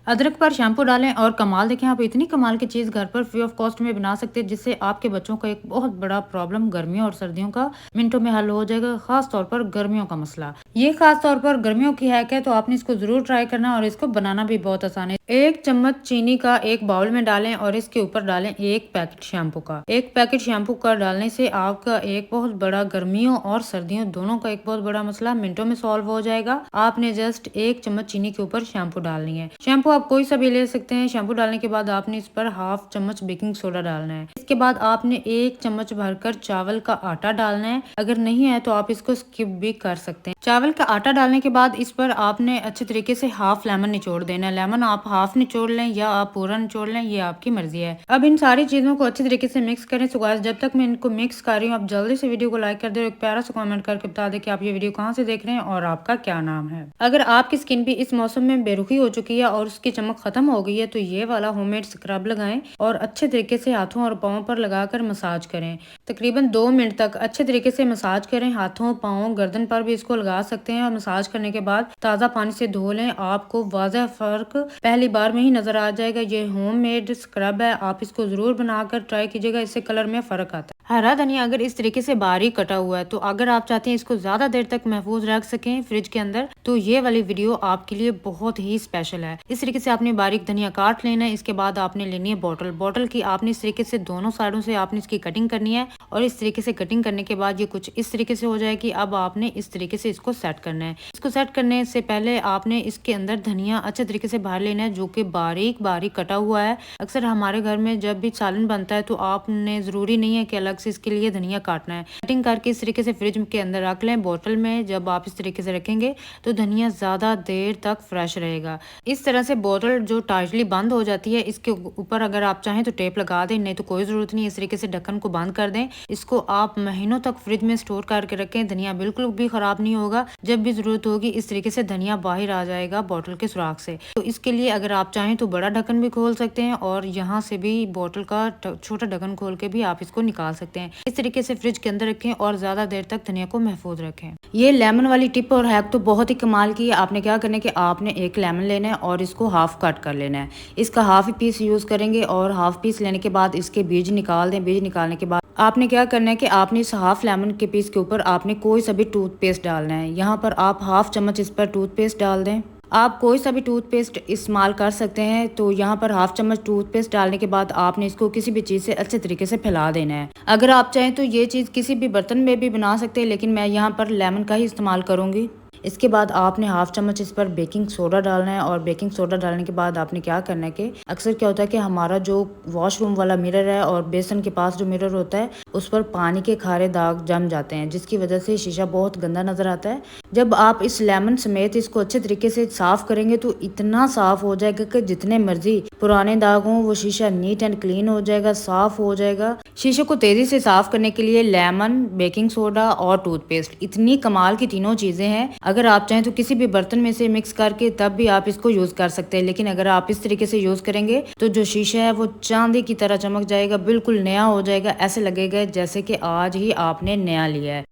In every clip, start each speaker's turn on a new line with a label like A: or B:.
A: अदरक पर शैम्पू डालें और कमाल देखें, आप इतनी कमाल की चीज़ घर पर फ्री ऑफ कॉस्ट में बना सकते हैं जिससे आपके बच्चों का एक बहुत बड़ा प्रॉब्लम गर्मियों और सर्दियों का मिनटों में हल हो जाएगा, खास तौर पर गर्मियों का मसला। ये खास तौर पर गर्मियों की हैक है, तो आपने इसको जरूर ट्राई करना और इसको बनाना भी बहुत आसान है। 1 चम्मच चीनी का एक बाउल में डालें और इसके ऊपर डालें 1 पैकेट शैम्पू का। 1 पैकेट शैम्पू का डालने से आपका एक बहुत बड़ा गर्मियों और सर्दियों दोनों का एक बहुत बड़ा मसला मिनटों में सॉल्व हो जाएगा। आपने जस्ट 1 चम्मच चीनी के ऊपर शैम्पू डालनी है। शैम्पू आप कोई सा भी ले सकते हैं। शैम्पू डालने के बाद आपने इस पर 1/2 चम्मच बेकिंग सोडा डालना है। इसके बाद आपने 1 चम्मच भरकर चावल का आटा डालना है। अगर नहीं है तो आप इसको स्किप भी कर सकते हैं। चावल का आटा डालने के बाद इस पर आपने अच्छे तरीके से हाफ लेमन निचोड़ देना है। लेमन आप हाफ निचोड़ लें या आप पूरा निचोड़ लें, ये आपकी मर्जी है। अब इन सारी चीजों को अच्छे तरीके से मिक्स करें। सो गाइस, जब तक मैं इनको मिक्स कर रही हूँ, आप जल्दी से वीडियो को लाइक कर दे और एक प्यारा सा कमेंट करके बता दें कि आप ये वीडियो कहाँ से देख रहे हैं और आपका क्या नाम है। अगर आपकी स्किन भी इस मौसम में बेरुखी हो चुकी है और उसकी चमक खत्म हो गई है तो ये वाला होममेड स्क्रब लगाएं और अच्छे तरीके से हाथों और पाँव पर लगाकर मसाज करें। तकरीबन 2 मिनट तक अच्छे तरीके से मसाज करें। हाथों, पाँव, गर्दन पर भी इसको लगा सकते हैं और मसाज करने के बाद ताज़ा पानी से धो लें। आपको वाज़ह फर्क पहली बार में ही नजर आ जाएगा। ये होममेड स्क्रब है, आप इसको जरूर बनाकर ट्राई कीजिएगा, इससे कलर में फर्क आता है। हरा धनिया अगर इस तरीके से बारीक कटा हुआ है, तो अगर आप चाहते हैं इसको ज्यादा देर तक महफूज रख सकें फ्रिज के अंदर, तो ये वाली वीडियो आपके लिए बहुत ही स्पेशल है। इस तरीके से आपने बारीक धनिया काट लेना है। इसके बाद आपने लेनी है बोतल। बोतल की आपने इस तरीके से दोनों साइडों से आपने इसकी कटिंग करनी है और इस तरीके से कटिंग करने के बाद ये कुछ इस तरीके से हो जाएगी। अब आपने इस तरीके से इसको सेट करना है। इसको सेट करने से पहले आपने इसके अंदर धनिया अच्छे तरीके से भर लेना है, जो कि बारीक बारीक कटा हुआ है। अक्सर हमारे घर में जब भी सालन बनता है तो आपने जरूरी नहीं है कि अलग से इसके लिए धनिया काटना है। कटिंग करके इस तरीके से फ्रिज के अंदर रख लें। बोतल में जब आप इस तरीके से रखेंगे तो धनिया ज्यादा देर तक फ्रेश रहेगा। इस तरह से बोतल जो टाइटली बंद हो जाती है, इसके ऊपर अगर आप चाहें तो टेप लगा दें, नहीं तो कोई जरूरत नहीं। इस तरीके से ढक्कन को बंद कर दें। इसको आप महीनों तक फ्रिज में स्टोर करके रखें। धनिया बिल्कुल भी खराब नहीं होगा। जब भी जरूरत होगी इस तरीके से धनिया बाहर आ जाएगा बोतल के सुराख से। तो इसके लिए अगर आप चाहें तो बड़ा ढक्कन भी खोल सकते हैं और यहाँ से भी बोतल का छोटा ढक्कन खोल के भी आप इसको निकाल सकते हैं। इस तरीके से फ्रिज के अंदर रखें और ज्यादा देर तक धनिया को महफूज रखें। ये लेमन वाली टिप और हैक तो बहुत ही कमाल की है। आपने क्या करना है कि आपने एक लेमन लेना है और इसको हाफ कट कर लेना है। इसका हाफ ही पीस यूज करेंगे और हाफ पीस लेने के बाद इसके बीज निकाल दें। बीज निकालने के बाद आपने क्या करना है कि आपने इस हाफ लेमन के पीस के ऊपर आपने कोई सा भी टूथपेस्ट डालना है। यहाँ पर आप 1/2 चम्मच इस पर टूथपेस्ट डाल दें। आप कोई सा भी टूथपेस्ट इस्तेमाल कर सकते हैं। तो यहाँ पर 1/2 चम्मच टूथपेस्ट डालने के बाद आपने इसको किसी भी चीज़ से अच्छे तरीके से फैला देना है। अगर आप चाहें तो ये चीज़ किसी भी बर्तन में भी बना सकते हैं, लेकिन मैं यहाँ पर लेमन का ही इस्तेमाल करूँगी। इसके बाद आपने 1/2 चम्मच इस पर बेकिंग सोडा डालना है और बेकिंग सोडा डालने के बाद आपने क्या करना है कि अक्सर क्या होता है कि हमारा जो वॉशरूम वाला मिरर है और बेसन के पास जो मिरर होता है उस पर पानी के खारे दाग जम जाते हैं, जिसकी वजह से शीशा बहुत गंदा नजर आता है। जब आप इस लेमन समेत इसको अच्छे तरीके से साफ करेंगे तो इतना साफ हो जाएगा कि जितने मर्जी पुराने दाग हों वो शीशा नीट एंड क्लीन हो जाएगा, साफ हो जाएगा। शीशे को तेजी से साफ करने के लिए लेमन, बेकिंग सोडा और टूथपेस्ट इतनी कमाल की तीनों चीजें हैं। अगर आप चाहें तो किसी भी बर्तन में से मिक्स करके तब भी आप इसको यूज कर सकते हैं, लेकिन अगर आप इस तरीके से यूज करेंगे तो जो शीशा है वो चांदी की तरह चमक जाएगा, बिल्कुल नया हो जाएगा। ऐसे लगेगा जैसे कि आज ही आपने नया लिया है।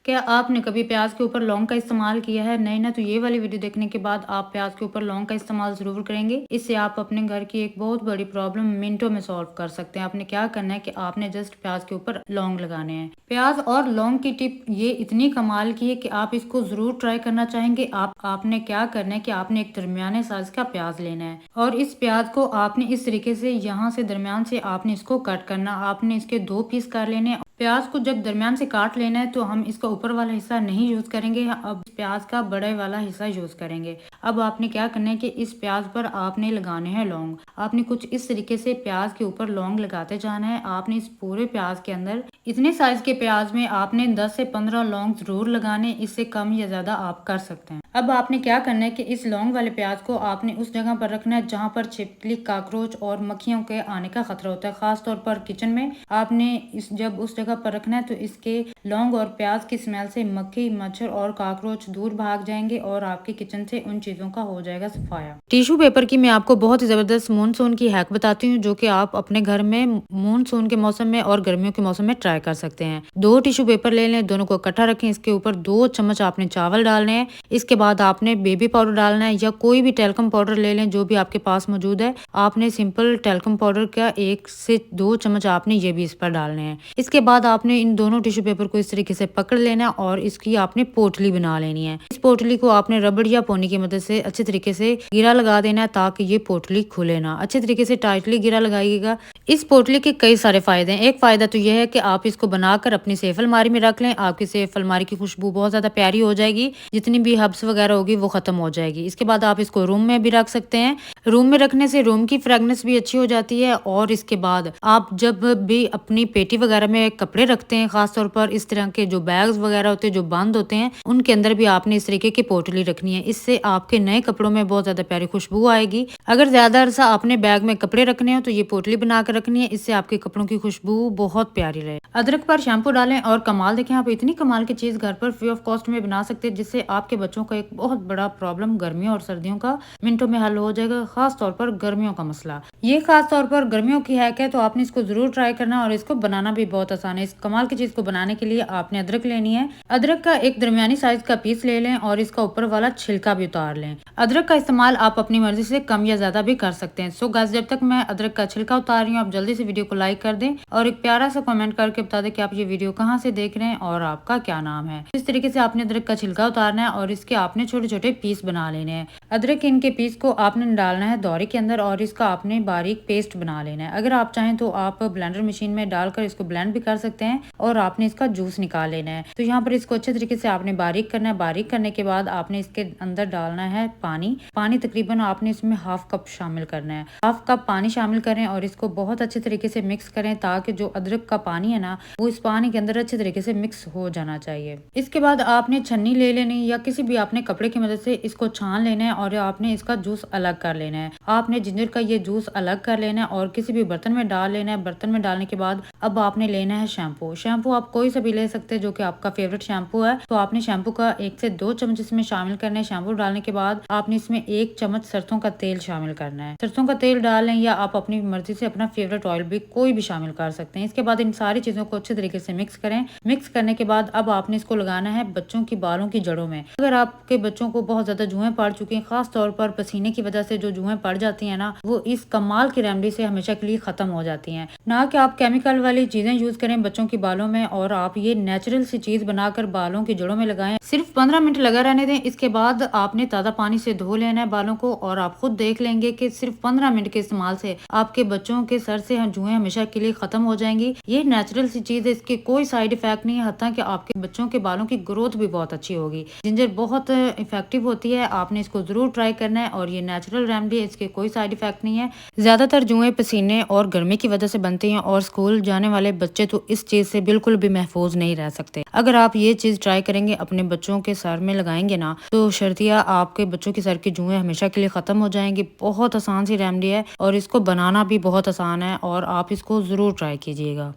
A: क्या आपने कभी प्याज के ऊपर लौंग का इस्तेमाल किया है? नहीं ना, तो ये वाली वीडियो देखने के बाद आप प्याज के ऊपर लौंग का इस्तेमाल जरूर करेंगे। इससे आप अपने घर की एक बहुत बड़ी प्रॉब्लम मिनटों में सॉल्व कर सकते हैं। आपने क्या करना है कि आपने जस्ट प्याज के ऊपर लौंग लगाने हैं। प्याज और लौंग की टिप ये इतनी कमाल की है कि आप इसको जरूर ट्राई करना चाहेंगे। आपने क्या करना है कि आपने एक दरमियाने साइज का प्याज लेना है और इस प्याज को आपने इस तरीके से यहाँ से दरमियान से आपने इसको कट करना। आपने इसके 2 पीस कर लेने। प्याज को जब दरमियान से काट लेना है तो हम इसका ऊपर वाला हिस्सा नहीं यूज करेंगे, अब प्याज का बड़े वाला हिस्सा यूज करेंगे। अब आपने क्या करना है कि इस प्याज पर आपने लगाने हैं लौंग। आपने कुछ इस तरीके से प्याज के ऊपर लौंग लगाते जाना है। आपने इस पूरे प्याज के अंदर इतने साइज के प्याज में आपने 10 से 15 लौंग जरूर लगाने, इससे कम या ज्यादा आप कर सकते हैं। अब आपने क्या करना है कि इस लौंग वाले प्याज को आपने उस जगह पर रखना है जहाँ पर छिपकली, काकरोच और मक्खियों के आने का खतरा होता है, खास तौर पर किचन में। आपने जब उस जगह पर रखना है तो इसके लौंग और प्याज की स्मेल से मक्खी, मच्छर और कॉकरोच दूर भाग जाएंगे और आपके किचन से उन चीजों का हो जाएगा सफाया। टिश्यू पेपर की मैं आपको बहुत ही जबरदस्त मानसून की हैक बताती हूँ, जो कि आप अपने घर में मानसून के मौसम में और गर्मियों के मौसम में ट्राई कर सकते हैं। 2 टिश्यू पेपर ले लें, दोनों को इकट्ठा रखें, इसके ऊपर 2 चम्मच आपने चावल डालने हैं। इसके बाद आपने बेबी पाउडर डालना है या कोई भी टेल्कम पाउडर ले लें जो भी आपके पास मौजूद है। आपने सिंपल टेल्कम पाउडर का 1 से 2 चम्मच आपने ये भी इस पर डालने हैं। इसके बाद आपने इन दोनों टिश्यू पेपर को इस तरीके से पकड़ लेना और इसकी आपने पोटली बना लेनी है। इस पोटली को आपने रबड़ या पोनी की मदद से अच्छे तरीके से गिरा लगा देना है ताकि ये पोटली खुले ना। अच्छे तरीके से टाइटली गिरा लगाइएगा। इस पोटली के कई सारे फायदे हैं। एक फायदा तो यह है कि आप इसको बनाकर अपनी सेफ अलमारी में रख लें। आपकी सेफ अलमारी की खुशबू बहुत ज्यादा प्यारी हो जाएगी, जितनी भी हब्स वगैरह होगी वो खत्म हो जाएगी। इसके बाद आप इसको रूम में भी रख सकते हैं। रूम में रखने से रूम की फ्रेगनेंस भी अच्छी हो जाती है। और इसके बाद आप जब भी अपनी पेटी वगैरह में कपड़े रखते हैं, खासतौर पर इस तरह के जो बैग्स वगैरह होते हैं जो बंद होते हैं, उनके अंदर भी आपने इस तरीके की पोटली रखनी है। इससे आपके नए कपड़ों में बहुत ज्यादा प्यारी खुशबू आएगी। अगर ज्यादा अरसा आपने बैग में कपड़े रखने हो तो ये पोटली बनाकर रखनी है, इससे आपके कपड़ों की खुशबू बहुत प्यारी रहे। अदरक पर शैम्पू डालें और कमाल देखें, आप इतनी कमाल की चीज घर पर फ्री ऑफ कॉस्ट में बना सकते हैं, जिससे आपके बच्चों का एक बहुत बड़ा प्रॉब्लम गर्मियों और सर्दियों का मिनटों में हल हो जाएगा। खास तौर पर गर्मियों का मसला, ये खास तौर पर गर्मियों की हैक है, तो आपने इसको जरूर ट्राई करना और इसको बनाना भी बहुत आसान है। इस कमाल की चीज को बनाने के लिए आपने अदरक लेनी है। अदरक का एक दरमियानी साइज का पीस ले लें और इसका ऊपर वाला छिलका भी उतार लें। अदरक का इस्तेमाल आप अपनी मर्जी से कम या ज्यादा भी कर सकते हैं। सो गाइस, जब तक मैं अदरक का छिलका उतार रही हूँ, आप जल्दी से वीडियो को लाइक कर दें और एक प्यारा सा कमेंट करके बता दें कि आप ये वीडियो कहाँ से देख रहे हैं और आपका क्या नाम है। इस तरीके से आपने अदरक का छिलका उतारना है और इसके आपने छोटे छोटे पीस बना लेने हैं। अदरक के इनके पीस को आपने डालना है दौरी के अंदर और इसका आपने बारीक पेस्ट बना लेना है। अगर आप चाहें तो आप ब्लेंडर मशीन में डालकर इसको ब्लेंड भी कर सकते हैं और आपने इसका जूस निकाल लेना है। तो यहाँ पर इसको अच्छे तरीके से आपने बारीक करना है। बारीक करने के बाद आपने इसके अंदर डालना है पानी तकरीबन आपने इसमें हाफ कप शामिल करना है। हाफ कप पानी शामिल करें और इसको बहुत अच्छे तरीके से मिक्स करें ताकि जो अदरक का पानी है ना, वो इस पानी के अंदर अच्छे तरीके से मिक्स हो जाना चाहिए। इसके बाद आपने छन्नी ले लेनी या किसी भी आपने कपड़े की मदद से इसको छान लेना है और आपने इसका जूस अलग कर लेना है। आपने जिंजर का ये जूस अलग कर लेना है और किसी भी बर्तन में डाल लेना है। बर्तन में डालने के बाद अब आपने लेना है शैम्पू। शैम्पू आप कोई सा भी ले सकते हैं जो कि आपका फेवरेट शैम्पू है। तो आपने शैम्पू का 1 से 2 चम्मच इसमें शामिल करना है। शैम्पू डालने के बाद आपने इसमें 1 चम्मच सरसों का तेल शामिल करना है। सरसों का तेल डाल लें या आप अपनी मर्जी से अपना फेवरेट ऑयल भी कोई भी शामिल कर सकते हैं। इसके बाद इन सारी चीजों को अच्छे तरीके से मिक्स करें। मिक्स करने के बाद अब आपने इसको लगाना है बच्चों की बालों की जड़ों में। अगर आपके बच्चों को बहुत ज्यादा जुएं पड़ चुकी हैं, खास तौर पर पसीने की वजह से जो जुएं पड़ जाती हैं ना, वो इस कमाल की रेमेडी से हमेशा के लिए खत्म हो जाती हैं। ना कि आप केमिकल वाली चीजें यूज करें बच्चों की बालों में, और आप ये नेचुरल सी चीज बनाकर बालों की जड़ों में लगाएं। सिर्फ 15 मिनट लगा रहने दें। इसके बाद आपने ताज़ा पानी से धो लेना है बालों को और आप खुद देख लेंगे कि सिर्फ 15 मिनट के इस्तेमाल से आपके बच्चों के सर से जुएं हमेशा के लिए खत्म हो जाएंगी। ये नेचुरल सी चीज है, इसके कोई साइड इफेक्ट नहीं है, हत्ता कि आपके बच्चों के बालों की ग्रोथ भी बहुत अच्छी होगी। जिंजर बहुत इफेक्टिव होती है, आपने इसको जरूर ट्राई करना है और ये नेचुरल रेमेडी है, इसके कोई साइड इफेक्ट नहीं है। ज्यादातर जुएं पसीने और गर्मी की वजह से बनती हैं और स्कूल जाने वाले बच्चे तो इस चीज से बिल्कुल भी महफूज नहीं रह सकते। अगर आप ये चीज ट्राई करेंगे, अपने बच्चों के सर में लगाएंगे ना, तो शर्तिया आपके बच्चों के सर की जुएं हमेशा के लिए खत्म हो जाएंगी। बहुत आसान सी रेमेडी है और इसको बनाना भी बहुत आसान है और आप इसको जरूर ट्राई कीजिएगा।